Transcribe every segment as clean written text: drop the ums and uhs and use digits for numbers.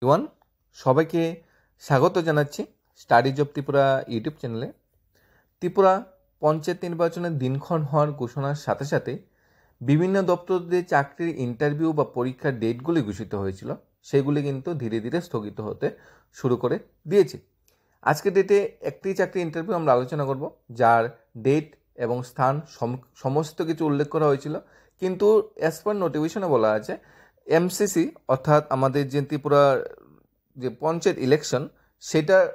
ইওয়ান সবাইকে স্বাগত জানাচ্ছি স্টাডিজ অফ ত্রিপুরা ইউটিউব চ্যানেলে। ত্রিপুরা পঞ্চায়েত নির্বাচনের দিনক্ষণ হওয়ার ঘোষণার সাথে সাথে বিভিন্ন দপ্তরে চাকরির ইন্টারভিউ বা পরীক্ষার ডেটগুলি ঘোষিত হয়েছিল, সেগুলি কিন্তু ধীরে ধীরে স্থগিত হতে শুরু করে দিয়েছে। আজকের ডেটে একটি চাকরি ইন্টারভিউ আমরা আলোচনা করব, যার ডেট এবং স্থান সমস্ত কিছু উল্লেখ করা হয়েছিল, কিন্তু অ্যাজ পার নোটিফিকেশনে বলা আছে এমসিসি অর্থাৎ আমাদের যে ত্রিপুরার যে পঞ্চায়েত ইলেকশন, সেটার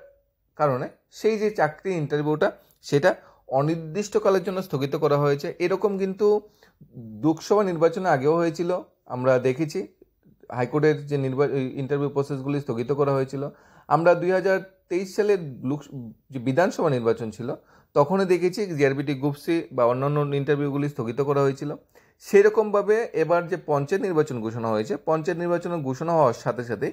কারণে সেই যে চাকরি ইন্টারভিউটা সেটা অনির্দিষ্টকালের জন্য স্থগিত করা হয়েছে। এরকম কিন্তু লোকসভা নির্বাচনে আগেও হয়েছিল, আমরা দেখেছি হাইকোর্টের যে ইন্টারভিউ প্রসেসগুলি স্থগিত করা হয়েছিল। আমরা 2023 সালের যে বিধানসভা নির্বাচন ছিল তখনও দেখেছি জিআরবিটি গ্রুপ সি বা অন্যান্য ইন্টারভিউগুলি স্থগিত করা হয়েছিল। সেরকমভাবে এবার যে পঞ্চায়েত নির্বাচন ঘোষণা হয়েছে, পঞ্চায়েত নির্বাচনের ঘোষণা হওয়ার সাথে সাথে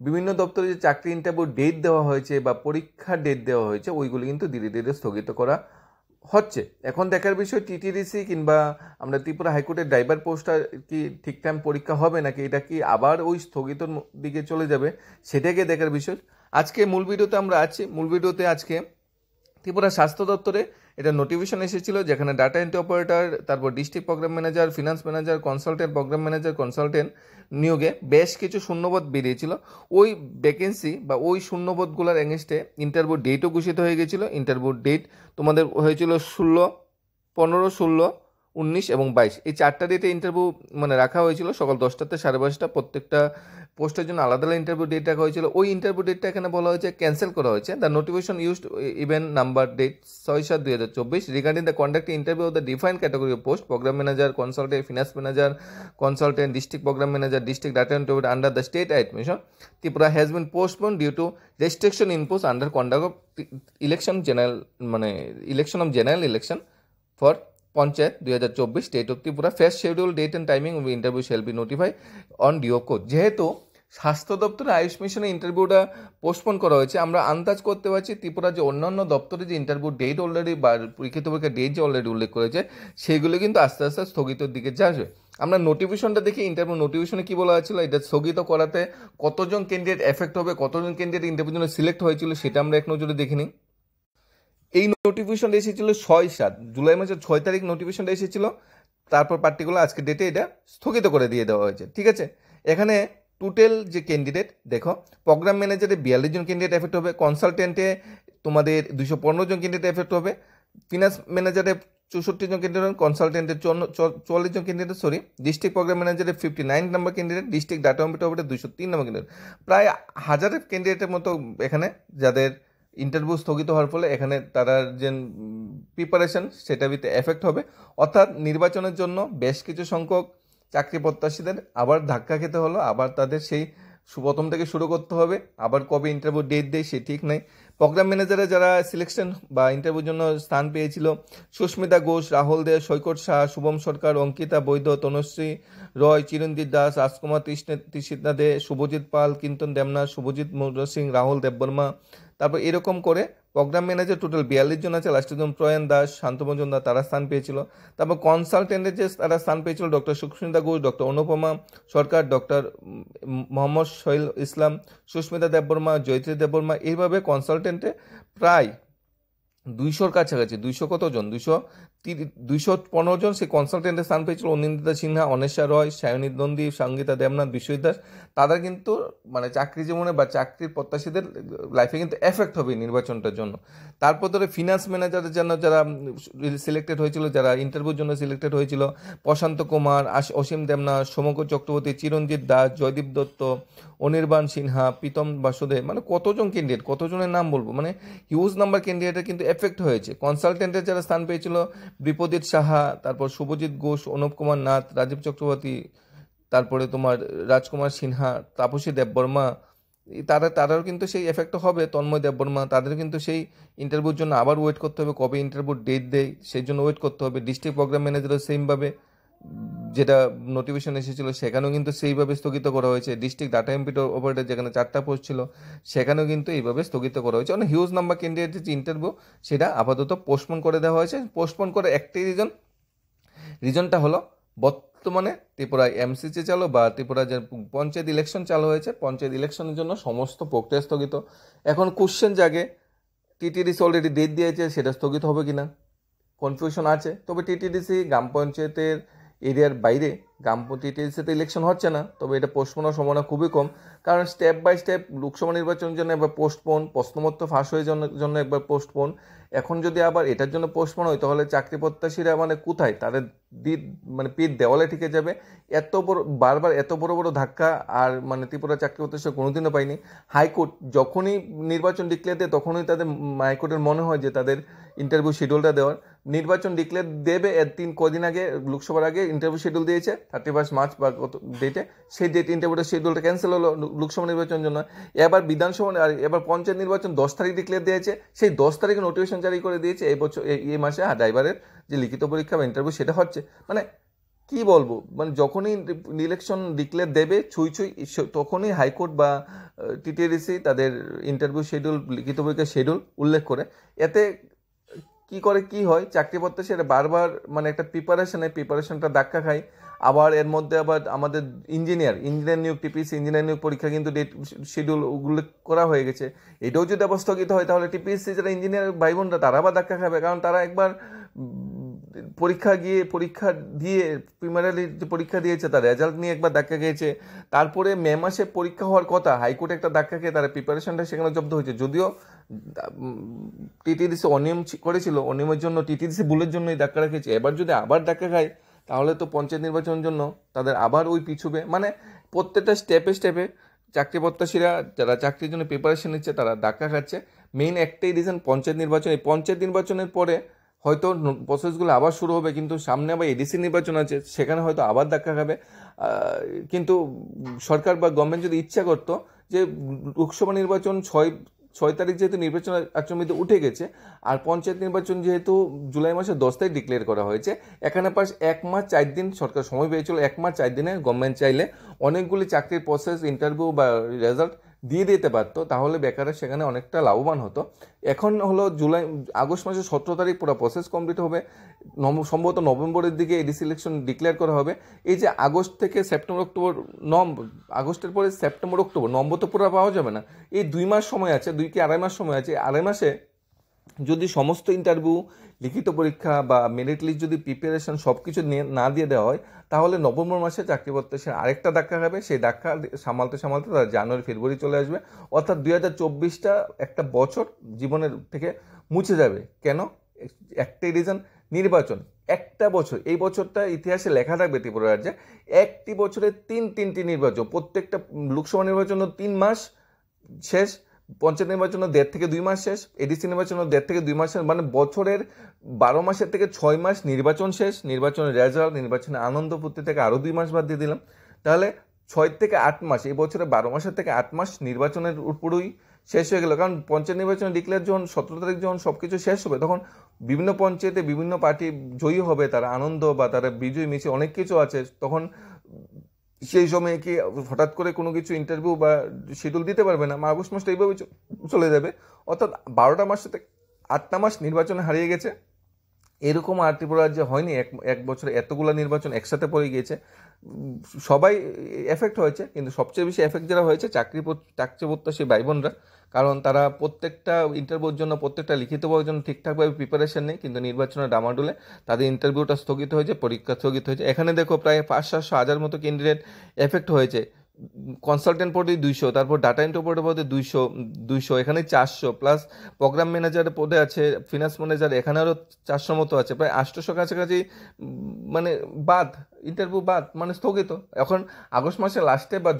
বিভিন্ন দপ্তরে যে চাকরি ইন্টারভিউ ডেট দেওয়া হয়েছে বা পরীক্ষার ডেট দেওয়া হয়েছে, ওইগুলি কিন্তু ধীরে ধীরে স্থগিত করা হচ্ছে। এখন দেখার বিষয় টিটিডিসি কিংবা আমরা ত্রিপুরা হাইকোর্টের ড্রাইভার পোস্টটা কি ঠিক টাইম পরীক্ষা হবে নাকি এটা কি আবার ওই স্থগিতর দিকে চলে যাবে, সেটাকে দেখার বিষয়। আজকে মূল ভিডিওতে আমরা আছি। মূল ভিডিওতে আজকে ত্রিপুরা স্বাস্থ্য দপ্তরে এটা নোটিফিকেশন এসেছিল, যেখানে ডাটা এন্ট্রি অপারেটর, তারপর district program manager, finance manager, consultant, program manager, consultant নিয়োগে বেশ কিছু শূন্যপদ বেরিয়েছিল। ওই ভ্যাকেন্সি বা ওই শূন্যপদগুলোর এগেনস্টে ইন্টারভিউ ডেটও ঘোষিত হয়ে গেছিলো। ইন্টারভিউ ডেট তোমাদের হয়েছিল 15, 16, 19 এবং 22, এই 4টা ডেটে ইন্টারভিউ রাখা হয়েছিল সকাল 10টাতে 5:30। প্রত্যেকটা পোস্টের জন্য আলাদা আলাদা ইন্টারভিউ ডেট রাখা হয়েছিল। ওই ইন্টারভিউ ডেটটা এখানে বলা হয়েছে ক্যান্সেল করা হয়েছে। The notification used event number date 6/7/2024 regarding the conducting interview of the defined category of post program manager, consultant, finance manager, consultant, district program manager, district data entry operator under the state admission Tripura has been postpone due to restriction impose under conduct of election election of general election for panchayat 2024 state of Tripura. First schedule date and timing of interview shall be notify on DO code. যেহেতু স্বাস্থ্য দপ্তরে আয়ুষ মিশনের ইন্টারভিউটা postpone করা হয়েছে, আমরা আন্দাজ করতে পারছি ত্রিপুরা যে অন্যান্য দপ্তরে যে ইন্টারভিউ ডেট অলরেডি বা লিখিত পরীক্ষার ডেট যে অলরেডি উল্লেখ করেছে, সেগুলো কিন্তু আস্তে আস্তে স্থগিতর দিকে যাবে। আমরা নোটিফিকেশনটা দেখি, ইন্টারভিউ নোটিফিকেশনে কী বলা হয়েছিল, এটা স্থগিত করাতে কতজন ক্যান্ডিডেট এফেক্ট হবে, কতজন ক্যান্ডিডেট ইন্টারভিউর জন্য সিলেক্ট হয়েছিল, সেটা আমরা এক নজরে দেখে নিই। এই নোটিফিকেশনটা এসেছিল 6/7 জুলাই মাসের 6 তারিখ নোটিফিকেশনটা এসেছিল। তারপর পার্টিকুলার আজকে ডেটে এটা স্থগিত করে দিয়ে দেওয়া হয়েছে। ঠিক আছে, এখানে টোটাল যে ক্যান্ডিডেট দেখো, প্রোগ্রাম ম্যানেজারে 42 জন ক্যান্ডিডেট এফেক্ট হবে, কনসালটেন্টে তোমাদের 215 জন ক্যান্ডিডেট এফেক্ট হবে, ফিনান্স ম্যানেজারে 64 জন ক্যান্ডিডেট, কনসালটেন্টের 44 জন ক্যান্ডিডেট, ডিস্ট্রিক্ট প্রোগ্রাম ম্যানেজারে 59 number candidate, district data entry operator 203 number candidate. প্রায় 1000 ক্যান্ডিডেটের মতো এখানে যাদের ইন্টারভিউ স্থগিত হওয়ার ফলে এখানে তারা যে প্রিপারেশন সেটা ভিতরে এফেক্ট হবে। অর্থাৎ নির্বাচনের জন্য বেশ কিছু সংখ্যক চাকরি প্রত্যাশীদের আবার ধাক্কা খেতে হলো, আবার তাদের সেই প্রথম থেকে শুরু করতে হবে, আবার কবে ইন্টারভিউ ডেট দেয় সে ঠিক নাই। প্রোগ্রাম ম্যানেজারে যারা সিলেকশন বা ইন্টারভিউর জন্য স্থান পেয়েছিল, সুস্মিতা ঘোষ, রাহুল দে, সৈকত শাহ, শুভম সরকার, অঙ্কিতা বৈদ্য, তনুশ্রী রয়, চিরঞ্জিত দাস, রাজকুমার তৃষ্ণা দে, শুভজিৎ পাল, কীর্তন দেবনাথ, শুভজিৎ সিং, রাহুল দেববর্মা। তারপর এরকম করে প্রোগ্রাম ম্যানেজার টোটাল 42 জন আছে, লাস্টের জন প্রয়ান দাস, শান্ত মজুমদার, তারা স্থান পেয়েছিল। তারপর কনসালটেন্টের যে তারা স্থান পেয়েছিল ডক্টর সুস্মিতা ঘোষ, ডক্টর অনুপমা সরকার, ডক্টর মোহাম্মদ সোহেল ইসলাম, সুস্মিতা দেববর্মা, জয়ত্রী দেববর্মা। এইভাবে কনসালটেন্টে প্রায় 200-র কাছাকাছি, 200 কতজন, 215 জন সেই কনসালটেন্টের স্থান পেয়েছিল। অনিন্দিতা সিনহা, অনেশা রয়, সায়নী নন্দী, সঙ্গীতা দেবনাথ, বিশ্বজিৎ দাস। তারা কিন্তু চাকরি জীবনে বা চাকরির প্রত্যাশীদের লাইফে কিন্তু এফেক্ট হবে নির্বাচনটার জন্য। তারপর ধরে ফিনান্স ম্যানেজারের জন্য যারা সিলেক্টেড হয়েছিল, যারা ইন্টারভিউর জন্য সিলেক্টেড হয়েছিল, প্রশান্ত কুমার, অসীম দেবনাথ, সমকর চক্রবর্তী, চিরঞ্জিত দাস, জয়দীপ দত্ত, অনির্বাণ সিনহা, প্রীতম বাসুদেব, কতজন ক্যান্ডিডেট, কতজনের নাম বলবো, হিউজ নাম্বার ক্যান্ডিডেটের কিন্তু এফেক্ট হয়েছে। কনসালটেন্টের যারা স্থান পেয়েছিল, বিপদীত সাহা, তারপর শুভজিৎ ঘোষ, অনুপ কুমার নাথ, রাজীব চক্রবর্তী, তারপরে তোমার রাজকুমার সিনহা, তাপসী দেববর্মা, তারাও কিন্তু সেই এফেক্ট হবে। তন্ময় দেববর্মা, তাদের কিন্তু সেই ইন্টারভিউর জন্য আবার ওয়েট করতে হবে, কবে ইন্টারভিউ ডেট দেয় সেই জন্য ওয়েট করতে হবে। ডিস্ট্রিক্ট প্রোগ্রাম ম্যানেজারও সেমভাবে যেটা নোটিফিকেশন এসেছিল সেখানেও কিন্তু সেইভাবে স্থগিত করা হয়েছে। ডিস্ট্রিক্ট ডাটা এন্ট্রি অপারেটর যেখানে 4টা পোস্ট ছিল সেখানেও কিন্তু এইভাবে স্থগিত করা হয়েছে। অনেক হিউজ নাম্বার ক্যান্ডিডেটের যে ইন্টারভিউ সেটা আপাতত পোস্টপোন করে দেওয়া হয়েছে। পোস্টপোন করে একটাই রিজনটা হলো বর্তমানে ত্রিপুরায় এমসিসি চালু বা ত্রিপুরা যে পঞ্চায়েত ইলেকশন চালু হয়েছে, পঞ্চায়েত ইলেকশনের জন্য সমস্ত প্রক্রিয়া স্থগিত। এখন কোশ্চেন জাগে, টিটিডিসি অলরেডি ডেট দিয়েছে, সেটা স্থগিত হবে কিনা কনফিউশন আছে। তবে টিটিডিসি গ্রাম পঞ্চায়েতের এরিয়ার বাইরে টিটিডিসিতে ইলেকশন হচ্ছে না, তবে এটা পোস্টপোন হওয়ার সম্ভাবনা খুবই কম, কারণ স্টেপ বাই স্টেপ লোকসভা নির্বাচনের জন্য একবার পোস্টপোন, প্রশ্নপত্র ফাঁস হয়ে জন্য একবার পোস্টপোন। এখন যদি আবার এটার জন্য পোস্টপোন হয়, তাহলে চাকরি প্রত্যাশীরা মানে কোথায়, তাদের মানে পিঠ দেওয়ালে ঠেকে যাবে। এত বড় বারবার এত বড় বড় ধাক্কা আর মানে ত্রিপুরা চাকরি প্রত্যাশী কোনোদিনও পাইনি। হাইকোর্ট যখনই নির্বাচন ডিক্লেয়ার দেয়, তখনই তাদের হাইকোর্টের মনে হয় যে তাদের ইন্টারভিউ শিডিউলটা দেওয়ার। নির্বাচন ডিক্লেয়ার দেবে কদিন আগে, লোকসভার আগে ইন্টারভিউ শিডিউল দিয়েছে 31 মার্চ বা কত ডেটে, সেই ডেট ইন্টারভিউটা শিডিউলটা ক্যান্সেল হলো লোকসভা নির্বাচনের জন্য। এবার বিধানসভা আর এবার পঞ্চায়েত নির্বাচন 10 তারিখ ডিক্লেয়ার দিয়েছে, সেই 10 তারিখে নোটিফিকেশন জারি করে দিয়েছে এই বছর এই মাসে ড্রাইভারের যে লিখিত পরীক্ষা বা ইন্টারভিউ সেটা হচ্ছে। মানে কি বলবো, মানে যখনই ইলেকশন ডিক্লেয়ার দেবে ছুঁই তখনই হাইকোর্ট বা টিটিডিসি তাদের ইন্টারভিউ শিডিউল, লিখিত পরীক্ষার শিডিউল উল্লেখ করে। এতে কি হয়, চাকরি প্রত্যাশী সেটা বারবার মানে একটা প্রিপারেশনটা ধাক্কা খায়। আবার এর মধ্যে আবার আমাদের ইঞ্জিনিয়ার নিয়োগ, টিপিসি ইঞ্জিনিয়ার নিয়োগ পরীক্ষা কিন্তু ডেট শিডিউল উল্লেখ করা হয়ে গেছে। এটাও যদি আবার স্থগিত হয়, তাহলে টিপিসি যারা ইঞ্জিনিয়ার ভাই বোনরা তারা আবার ধাক্কা খাবে, কারণ তারা একবার পরীক্ষা দিয়ে প্রিলিমিনারি যে পরীক্ষা দিয়েছে তার রেজাল্ট নিয়ে একবার ধাক্কা খেয়েছে। তারপরে মে মাসে পরীক্ষা হওয়ার কথা, হাইকোর্টে একটা ধাক্কা খেয়ে তারা প্রিপারেশনটা সেখানে জব্দ হয়েছে। যদিও টিটিডিসি অনিয়ম করেছিল, অনিয়মের জন্য টিটিডিসি ভুলের জন্য এই ধাক্কা রেখেছে। এবার যদি আবার ধাক্কা খায়, তাহলে তো পঞ্চায়েত নির্বাচনের জন্য তাদের আবার ওই পিছুবে। মানে প্রত্যেকটা স্টেপে চাকরি প্রত্যাশীরা যারা চাকরির জন্য প্রিপারেশন নিচ্ছে তারা ধাক্কা খাচ্ছে। মেইন একটাই রিজন, পঞ্চায়েত নির্বাচন। এই পঞ্চায়েত নির্বাচনের পরে হয়তো প্রসেসগুলো আবার শুরু হবে, কিন্তু সামনে আবার এডিসি নির্বাচন আছে, সেখানে হয়তো আবার ধাক্কা খাবে। কিন্তু সরকার বা গভর্নমেন্ট যদি ইচ্ছা করতো যে লোকসভা নির্বাচন 6 তারিখ যেহেতু নির্বাচন আচরণবিধি উঠে গেছে, আর পঞ্চায়েত নির্বাচন যেহেতু জুলাই মাসের 10 তারিখ ডিক্লেয়ার করা হয়েছে, এখানে পাশ 1 মাস 4 দিন সরকার সময় পেয়েছিল। 1 মাস 4 দিনে গভর্নমেন্ট চাইলে অনেকগুলি চাকরির প্রসেস, ইন্টারভিউ বা রেজাল্ট দিয়ে দিতে পারতো, তাহলে বেকাররা সেখানে অনেকটা লাভবান হতো। এখন হলো আগস্ট মাসের 17 তারিখ পুরো প্রসেস কমপ্লিট হবে, সম্ভবত নভেম্বরের দিকে এডিসি ইলেকশন ডিক্লেয়ার করা হবে। এই যে আগস্ট থেকে সেপ্টেম্বর অক্টোবর, আগস্টের পরে সেপ্টেম্বর অক্টোবর, নভেম্বর তো পুরো পাওয়া যাবে না। এই 2 মাস সময় আছে, 2 কি আড়াই মাস সময় আছে। আড়াই মাসে যদি সমস্ত ইন্টারভিউ, লিখিত পরীক্ষা বা মেরিট লিস্ট যদি প্রিপারেশন সব কিছু না দিয়ে দেওয়া হয়, তাহলে নভেম্বর মাসে চাকরি প্রত্যাশী আরেকটা ধাক্কা খাবে। সেই ধাক্কা সামালতে তারা জানুয়ারি ফেব্রুয়ারি চলে আসবে, অর্থাৎ 2024টা একটা বছর জীবনের থেকে মুছে যাবে। কেন? একটাই রিজন, নির্বাচন। একটা বছর, এই বছরটা ইতিহাসে লেখা থাকবে ত্রিপুরা রাজ্যে। একটি বছরে তিনটি নির্বাচন, প্রত্যেকটা লোকসভা নির্বাচন 3 মাস শেষ, পঞ্চায়েত নির্বাচন 1.5 থেকে 2 মাস শেষ, এডিসি নির্বাচন 1.5 থেকে 2 মাস শেষ। মানে বছরের 12 মাসের থেকে 6 মাস নির্বাচন শেষ, নির্বাচনের রেজাল্ট, নির্বাচনের আনন্দ ফুর্তি থেকে আরও 2 মাস বাদ দিয়ে দিলাম, তাহলে 6 থেকে 8 মাস, এই বছরে 12 মাসের থেকে 8 মাস নির্বাচনের উপরই শেষ হয়ে গেল। কারণ পঞ্চায়েত নির্বাচন ডিক্লেয়ার যখন 17 তারিখ যখন সব কিছু শেষ হবে, তখন বিভিন্ন পঞ্চায়েতে বিভিন্ন পার্টি জয়ী হবে, তারা আনন্দ বা তারা বিজয় মিছিল অনেক কিছু আছে, তখন সেই সময় কি হঠাৎ করে কোনো কিছু ইন্টারভিউ বা শিডিউল দিতে পারবে না। আগস্ট মাসটা এইভাবে চলে যাবে, অর্থাৎ 12টা মাস থেকে 8টা মাস নির্বাচনে হারিয়ে গেছে। এরকম আর ত্রিপুরা রাজ্যে হয়নি, এক বছরে এতগুলো নির্বাচন একসাথে পড়ে গিয়েছে। সবাই এফেক্ট হয়েছে, কিন্তু সবচেয়ে বেশি এফেক্ট যারা হয়েছে চাকরি প্রত্যাশী ভাই বোনরা, কারণ তারা প্রত্যেকটা ইন্টারভিউর জন্য, প্রত্যেকটা লিখিত পাওয়ার জন্য ঠিকঠাকভাবে প্রিপারেশন নেই, কিন্তু নির্বাচনের ডামাডোলে তাদের ইন্টারভিউটা স্থগিত হয়েছে, পরীক্ষা স্থগিত হয়েছে। এখানে দেখো প্রায় 500-700 মতো ক্যান্ডিডেট এফেক্ট হয়েছে। কনসালটেন্ট পদে 200, তারপর ডাটা এন্ট্রি পদে 200, এখানে 400, প্লাস প্রোগ্রাম ম্যানেজারের পদে আছে, ফিনান্স ম্যানেজার, এখানে আরও 400 মতো আছে, প্রায় 800 কাছাকাছি মানে ইন্টারভিউ মানে স্থগিত। এখন আগস্ট মাসের লাস্টে বা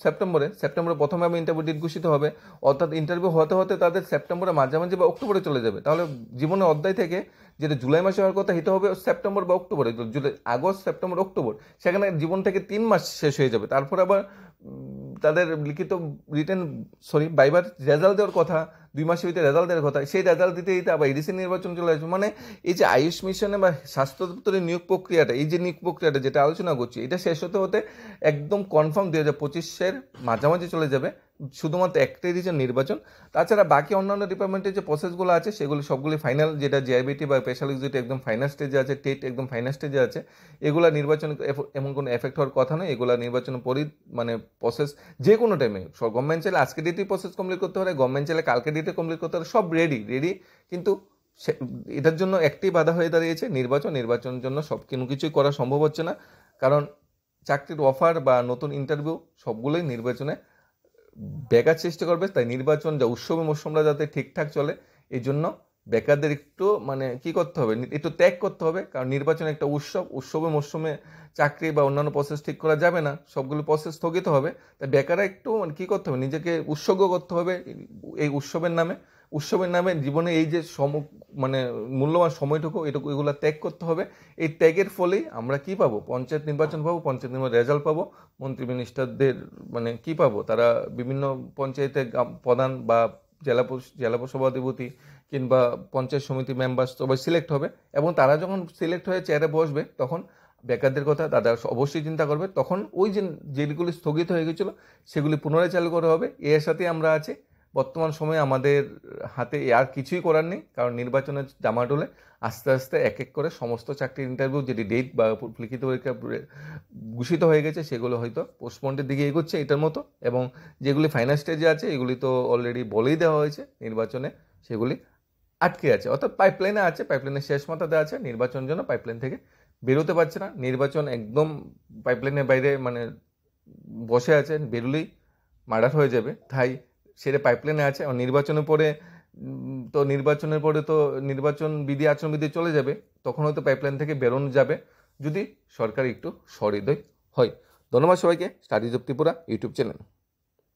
সেপ্টেম্বরে প্রথমে ইন্টারভিউ ডেট ঘোষিত হবে, অর্থাৎ ইন্টারভিউ হতে হতে তাদের সেপ্টেম্বরে মাঝামাঝি বা অক্টোবরে চলে যাবে। তাহলে জীবনের অধ্যায় থেকে যেটা জুলাই মাসে হওয়ার কথা, হিতে হবে সেপ্টেম্বর বা অক্টোবরে, আগস্ট, সেপ্টেম্বর, অক্টোবর, সেখানে জীবন থেকে 3 মাস শেষ হয়ে যাবে। তারপর আবার তাদের ভাইবার রেজাল্ট দেওয়ার কথা 2 মাসের ভিতরে রেজাল্ট দেওয়ার কথা, সেই রেজাল্ট দিতে দিতে আবার এডিসি নির্বাচন চলে আসবে। মানে এই যে আয়ুষ মিশনে বা স্বাস্থ্য দপ্তরের নিয়োগ প্রক্রিয়াটা, এই যে নিয়োগ প্রক্রিয়াটা যেটা আলোচনা করছি, এটা শেষ হতে হতে একদম কনফার্ম 2025-এর মাঝামাঝি চলে যাবে, শুধুমাত্র একটাই রিজন নির্বাচন। তাছাড়া বাকি অন্যান্য ডিপার্টমেন্টের যে প্রসেসগুলো আছে সেগুলি সবগুলি ফাইনাল, যেটা জিআইবিটি বা স্পেশাল এক্সিকিউটিভ একদম ফাইনাল স্টেজে আছে, টেট একদম ফাইনাল স্টেজে আছে। এগুলা নির্বাচন এমন কোনো এফেক্ট হওয়ার কথা নয়। এগুলা নির্বাচনের পরই মানে প্রসেস যে কোনো টাইমে, গভর্নমেন্ট চাইলে আজকে ডেটেই প্রসেস কমপ্লিট করতে পারে, গভর্নমেন্ট চাইলে কালকে ডেটে কমপ্লিট করতে পারে, সব রেডি। কিন্তু এটার জন্য একটি বাধা হয়ে দাঁড়িয়েছে নির্বাচনের জন্য সব কিছুই করা সম্ভব হচ্ছে না, কারণ চাকরির অফার বা নতুন ইন্টারভিউ সবগুলোই নির্বাচনে বেকার চেষ্টা করবে। তাই নির্বাচন যা উৎসবে মৌসুমরা যাতে ঠিকঠাক চলে, এই জন্য বেকারদের একটু মানে কি করতে হবে, একটু ত্যাগ করতে হবে, কারণ নির্বাচন একটা উৎসবে মৌসুমে চাকরি বা অন্যান্য প্রসেস ঠিক করা যাবে না, সবগুলো প্রসেস স্থগিত হবে। তাই বেকাররা একটু মানে কী করতে হবে, নিজেকে উৎসর্গ করতে হবে এই উৎসবের নামে জীবনে এই যে মানে মূল্যবান সময়টুকু এগুলো ত্যাগ করতে হবে। এই ত্যাগের ফলেই আমরা কি পাবো, পঞ্চায়েত নির্বাচন পাবো, পঞ্চায়েত নির্বাচন রেজাল্ট পাবো, মন্ত্রী মিনিস্টারদের মানে কি পাবো, তারা বিভিন্ন পঞ্চায়েতে প্রধান বা জেলা সভাধিপতি কিংবা পঞ্চায়েত সমিতি মেম্বার সবাই সিলেক্ট হবে, এবং তারা যখন সিলেক্ট হয়ে চেয়ারে বসবে তখন বেকারদের কথা তারা অবশ্যই চিন্তা করবে। তখন ওই যেগুলি স্থগিত হয়ে গেছিলো সেগুলি পুনরায় চালু করা হবে। এর সাথে আমরা আছি। বর্তমান সময়ে আমাদের হাতে আর কিছুই করার নেই, কারণ নির্বাচনের জামাটোলে আস্তে আস্তে এক এক করে সমস্ত চাকরির ইন্টারভিউ যেটি ডেট বা লিখিত পরীক্ষা ঘোষিত হয়ে গেছে সেগুলো হয়তো পোস্টপন্ডের দিকে এগোচ্ছে এটার মতো, এবং যেগুলি ফাইনাল স্টেজে আছে এগুলি তো অলরেডি বলেই দেওয়া হয়েছে নির্বাচনে সেগুলি আটকে আছে, অর্থাৎ পাইপলাইনে আছে, পাইপলাইনের শেষ মাথাতে আছে, নির্বাচনের জন্য পাইপলাইন থেকে বেরোতে পারছে না। নির্বাচন একদম পাইপলাইনের বাইরে মানে বসে আছে, বেরোলেই মার্ডার হয়ে যাবে, তাই সেটা পাইপলাইনে আছে। নির্বাচনের পরে তো নির্বাচন বিধি আচরণবিধি চলে যাবে, তখন হয়তো পাইপলাইন থেকে বেরোনো যাবে যদি সরকার একটু সহৃদয় হয়। ধন্যবাদ সবাইকে। Studies of Tripura YouTube channel.